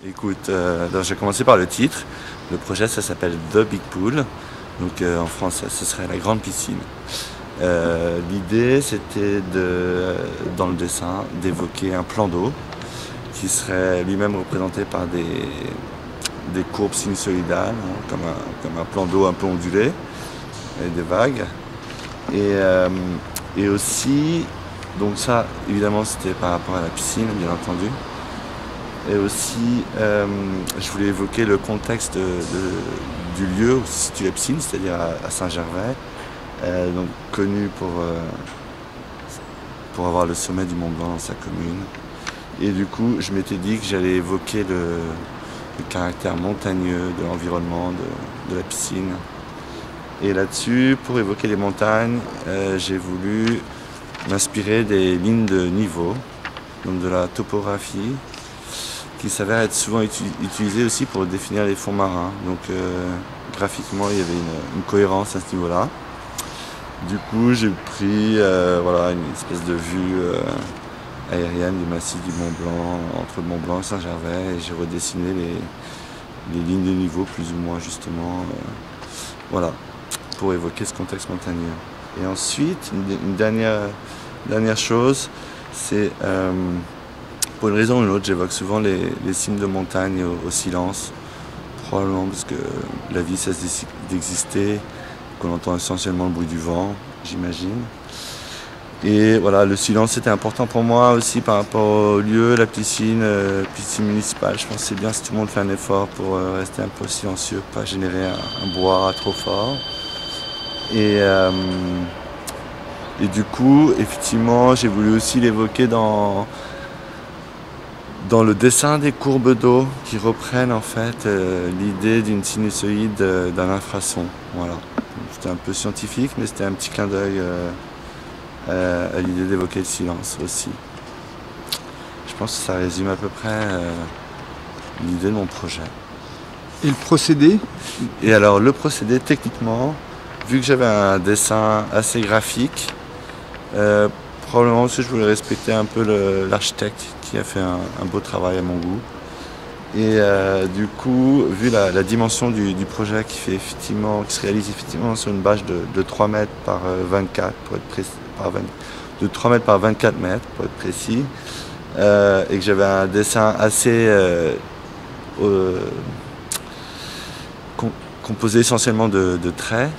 Écoute, donc j'ai commencé par le titre. Le projet, ça s'appelle The Big Pool. Donc en français, ce serait la grande piscine. L'idée, c'était dans le dessin, d'évoquer un plan d'eau qui serait lui-même représenté par des courbes sinusoïdales, hein, comme un plan d'eau un peu ondulé, avec des vagues. Et aussi, donc ça, évidemment, c'était par rapport à la piscine, bien entendu. Et aussi, je voulais évoquer le contexte du lieu où se situe la piscine, c'est-à-dire à Saint-Gervais, donc connu pour avoir le sommet du Mont Blanc dans sa commune. Et du coup, je m'étais dit que j'allais évoquer le caractère montagneux de l'environnement de la piscine. Et là-dessus, pour évoquer les montagnes, j'ai voulu m'inspirer des lignes de niveau, donc de la topographie, qui s'avère être souvent utilisée aussi pour définir les fonds marins. Donc graphiquement, il y avait une cohérence à ce niveau-là. Du coup, j'ai pris voilà, une espèce de vue aérienne du massif du Mont Blanc, entre le Mont Blanc et Saint-Gervais, et j'ai redessiné les lignes de niveau plus ou moins justement, voilà, pour évoquer ce contexte montagneux. Et ensuite, une dernière chose, c'est pour une raison ou une autre, j'évoque souvent les cimes de montagne au silence, probablement parce que la vie cesse d'exister, qu'on entend essentiellement le bruit du vent, j'imagine. Et voilà, le silence c'était important pour moi aussi par rapport au lieu, la piscine municipale. Je pense que c'est bien si tout le monde fait un effort pour rester un peu silencieux, pas générer un brouhaha trop fort. Et du coup, effectivement, j'ai voulu aussi l'évoquer dans le dessin des courbes d'eau qui reprennent en fait l'idée d'une sinusoïde d'un infrason. Voilà. C'était un peu scientifique, mais c'était un petit clin d'œil à l'idée d'évoquer le silence aussi. Je pense que ça résume à peu près l'idée de mon projet. Et le procédé? Et alors le procédé, techniquement, vu que j'avais un dessin assez graphique, probablement aussi je voulais respecter un peu l'architecte qui a fait un beau travail à mon goût. Et du coup, vu la dimension du projet qui se réalise effectivement sur une bâche de 3 mètres par 24 pour être précis, de 3 mètres par 24 mètres pour être précis, et que j'avais un dessin assez composé essentiellement de traits,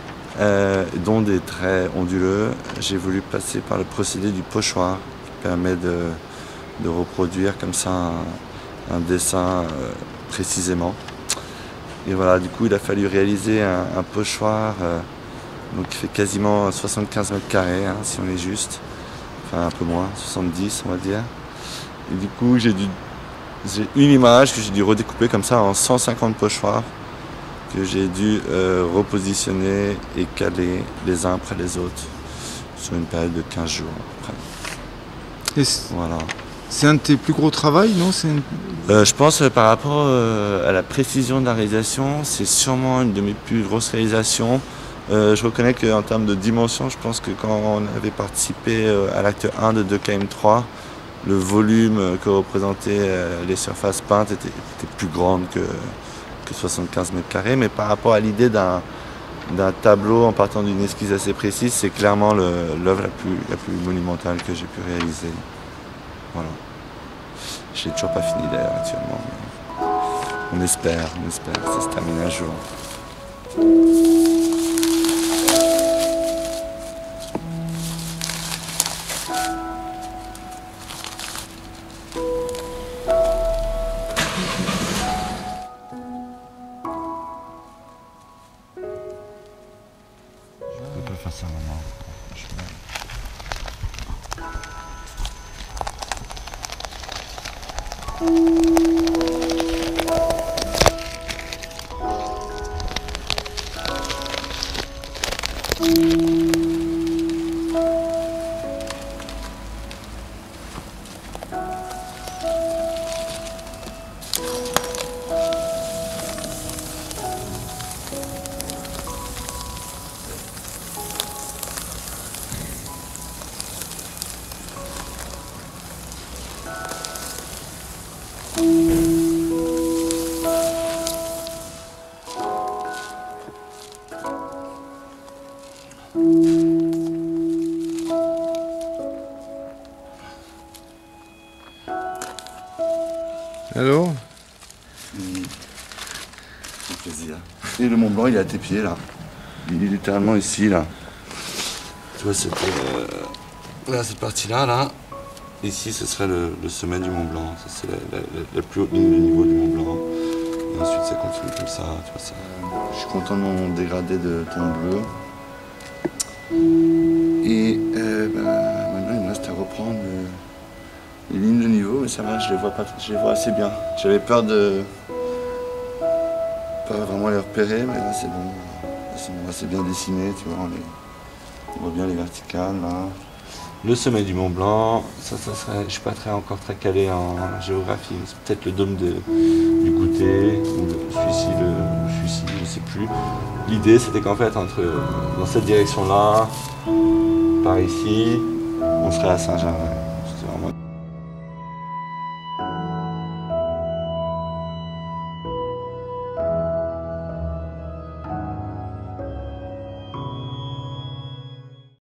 dont des traits onduleux, j'ai voulu passer par le procédé du pochoir qui permet de reproduire comme ça un dessin précisément. Et voilà, du coup il a fallu réaliser un pochoir donc qui fait quasiment 75 mètres carrés, hein, si on est juste, enfin un peu moins, 70 on va dire. Et du coup j'ai une image que j'ai dû redécouper comme ça en 150 pochoirs que j'ai dû repositionner et caler les uns après les autres sur une période de 15 jours à peu près. Et voilà. C'est un de tes plus gros travaux, non? Je pense par rapport à la précision de la réalisation, c'est sûrement une de mes plus grosses réalisations. Je reconnais qu'en termes de dimension, je pense que quand on avait participé à l'acte 1 de 2KM3, le volume que représentaient les surfaces peintes était plus grande que 75 mètres carrés, mais par rapport à l'idée d'un tableau en partant d'une esquisse assez précise, c'est clairement l'œuvre la plus monumentale que j'ai pu réaliser. Voilà. Je n'ai toujours pas fini d'ailleurs actuellement, mais on espère que ça se termine un jour. Je peux pas faire ça maintenant. Alors? C'est plaisir. Et le Mont Blanc, il est à tes pieds, là. Il est littéralement ici, là. Tu vois, là, cette partie-là, là. Ici, ce serait le sommet du Mont Blanc. Ça, c'est la plus haute ligne de niveau du Mont Blanc. Et ensuite, ça continue comme ça, tu vois ça. Je suis content de mon dégradé de ton bleu. Et maintenant, il me reste à reprendre les lignes de niveau, mais ça va, je les vois assez bien. J'avais peur de pas vraiment les repérer, mais là, c'est bon. C'est bon, assez bien dessiné, tu vois. On voit bien les verticales, là. Le sommet du Mont Blanc, ça serait, je suis pas encore très calé en géographie, mais c'est peut-être le dôme du Goûter, ou celui-ci, je sais plus. L'idée c'était qu'en fait, dans cette direction-là, par ici, on serait à Saint-Gervais. C'était vraiment